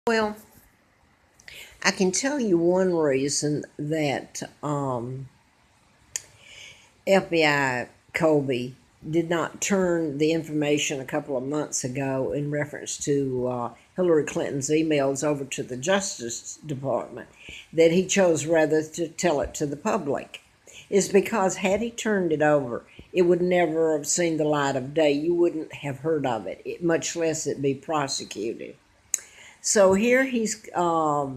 Well, I can tell you one reason that FBI Colby did not turn the information a couple of months ago in reference to Hillary Clinton's emails over to the Justice Department, that he chose rather to tell it to the public, is because had he turned it over, it would never have seen the light of day. You wouldn't have heard of it, much less it be prosecuted. So here he's a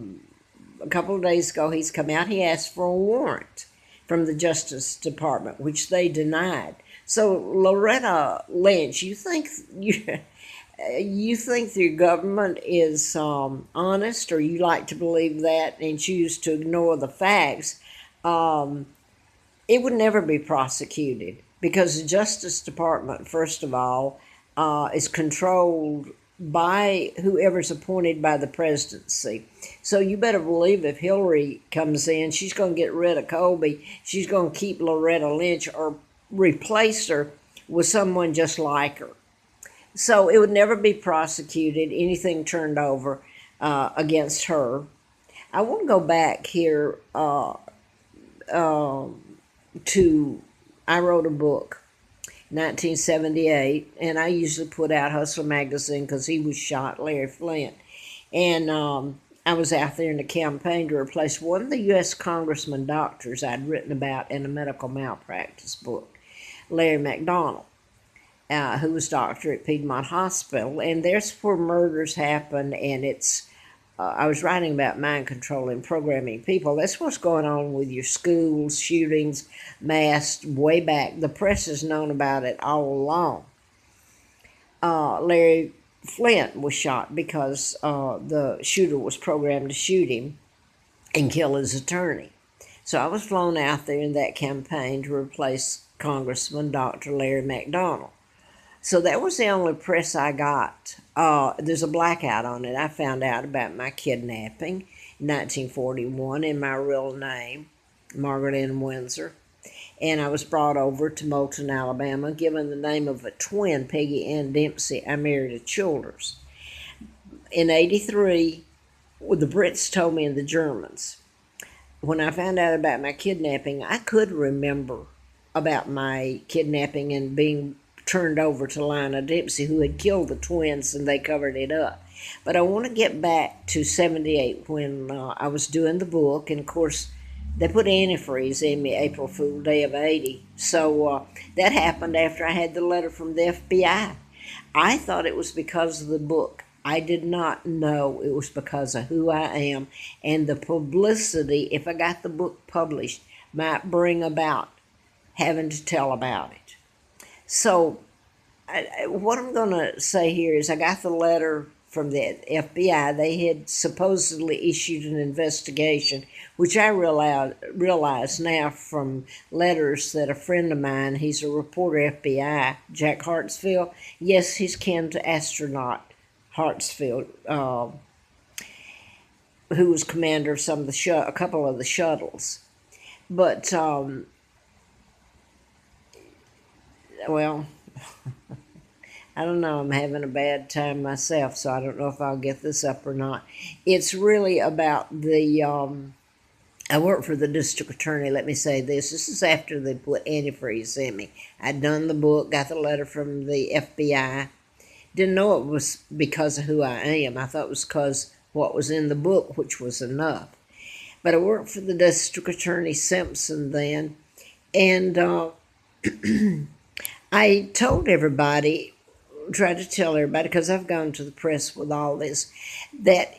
couple of days ago, he's come out. He asked for a warrant from the Justice Department, which they denied. So Loretta Lynch, you think the government is honest, or you like to believe that and choose to ignore the facts? It would never be prosecuted because the Justice Department, first of all, is controlled by whoever's appointed by the presidency. So you better believe if Hillary comes in, she's going to get rid of Colby. She's going to keep Loretta Lynch or replace her with someone just like her. So it would never be prosecuted, anything turned over against her. I want to go back here to, I wrote a book 1978, and I usually put out Hustler magazine because he was shot, Larry Flint, and I was out there in the campaign to replace one of the U.S. congressman doctors I'd written about in a medical malpractice book, Larry McDonald, who was doctor at Piedmont Hospital, and there's where murders happen, and it's I was writing about mind control and programming people. That's what's going on with your schools, shootings, mass, way back. The press has known about it all along. Larry Flint was shot because the shooter was programmed to shoot him and kill his attorney. So I was flown out there in that campaign to replace Congressman Dr. Larry McDonald. So that was the only press I got. There's a blackout on it. I found out about my kidnapping in 1941 in my real name, Margaret Ann Windsor. And I was brought over to Moulton, Alabama, given the name of a twin, Peggy Ann Dempsey. I married at Childers. In 83, the Brits told me and the Germans. When I found out about my kidnapping, I could remember about my kidnapping and being turned over to Lionel Dempsey, who had killed the twins, and they covered it up. But I want to get back to 78 when I was doing the book, and of course they put antifreeze in me April Fool Day of 80. So that happened after I had the letter from the FBI. I thought it was because of the book. I did not know it was because of who I am, and the publicity, if I got the book published, might bring about having to tell about it. So what I'm going to say here is I got the letter from the FBI. They had supposedly issued an investigation, which I realize now from letters that a friend of mine, he's a reporter FBI, Jack Hartsfield. Yes, he's kin to astronaut Hartsfield, who was commander of some of a couple of the shuttles. But well, I don't know. I'm having a bad time myself, so I don't know if I'll get this up or not. It's really about the, I work for the district attorney. Let me say this. This is after they put antifreeze in me. I'd done the book, got the letter from the FBI. Didn't know it was because of who I am. I thought it was because what was in the book, which was enough. But I worked for the district attorney Simpson then, and I told everybody, tried to tell everybody, because I've gone to the press with all this, that,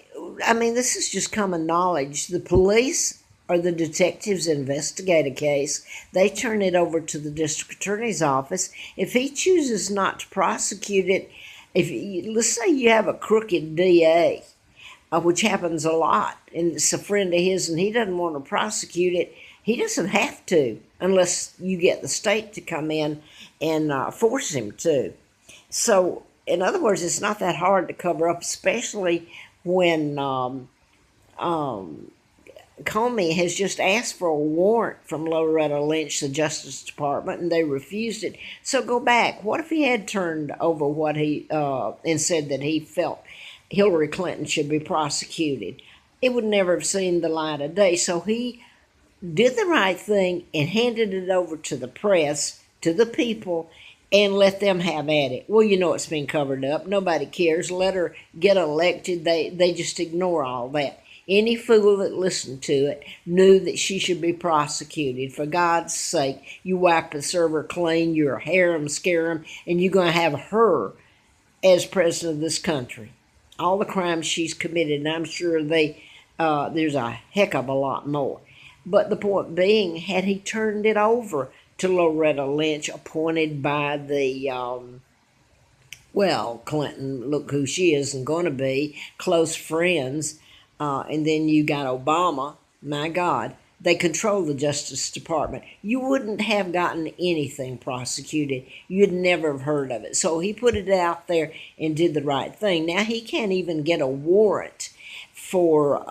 I mean, this is just common knowledge. The police or the detectives investigate a case. They turn it over to the district attorney's office. If he chooses not to prosecute it, let's say you have a crooked DA, which happens a lot, and it's a friend of his and he doesn't want to prosecute it, he doesn't have to unless you get the state to come in and force him to. So, in other words, it's not that hard to cover up, especially when Comey has just asked for a warrant from Loretta Lynch, the Justice Department, and they refused it. So go back. What if he had turned over what he and said that he felt Hillary Clinton should be prosecuted. It would never have seen the light of day. So he did the right thing and handed it over to the press, to the people, and let them have at it. Well, you know it's been covered up. Nobody cares. Let her get elected. They just ignore all that. Any fool that listened to it knew that she should be prosecuted. For God's sake, you wipe the server clean, you're harem scarum, and you're going to have her as president of this country. All the crimes she's committed, and I'm sure there's a heck of a lot more. But the point being, had he turned it over to Loretta Lynch, appointed by the, Clinton, look who she is and going to be, close friends, and then you got Obama, my God, they control the Justice Department. You wouldn't have gotten anything prosecuted. You'd never have heard of it. So he put it out there and did the right thing. Now he can't even get a warrant for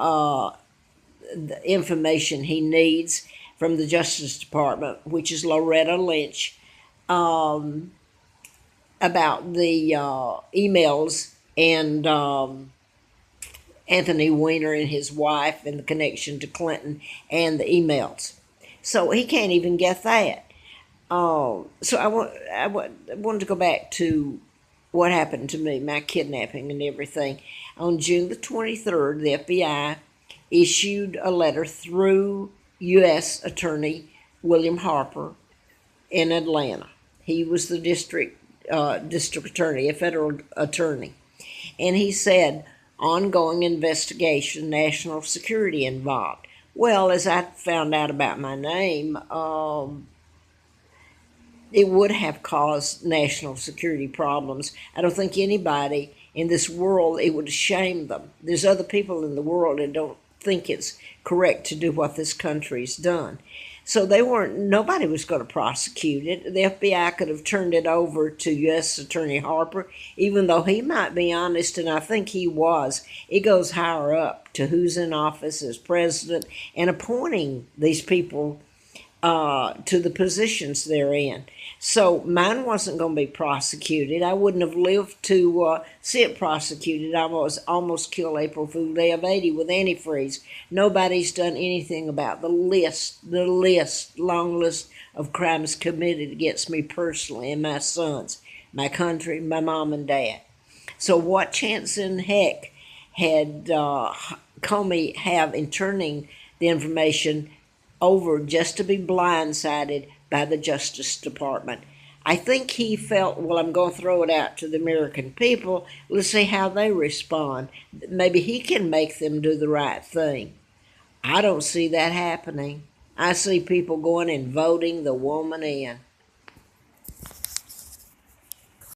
the information he needs from the Justice Department, which is Loretta Lynch, about the emails and Anthony Weiner and his wife and the connection to Clinton and the emails. So he can't even get that. So I wanted to go back to what happened to me, my kidnapping and everything. On June the 23rd, the FBI issued a letter through U.S. Attorney William Harper in Atlanta. He was the district attorney, a federal attorney. And he said, ongoing investigation, national security involved. Well, as I found out about my name, it would have caused national security problems. I don't think anybody in this world, it would shame them. There's other people in the world that don't think it's correct to do what this country's done. So nobody was going to prosecute it. The FBI could have turned it over to U.S. Attorney Harper, even though he might be honest, and I think he was. It goes higher up to who's in office as president and appointing these people to the positions they're in. So mine wasn't going to be prosecuted. I wouldn't have lived to see it prosecuted. I was almost killed April Fool Day of 80 with antifreeze. Nobody's done anything about the long list of crimes committed against me personally and my sons, my country, my mom and dad. So what chance in heck had Comey have in turning the information over just to be blindsided by the Justice Department? I think he felt, well, I'm going to throw it out to the American people. Let's see how they respond. Maybe he can make them do the right thing. I don't see that happening. I see people going and voting the woman in.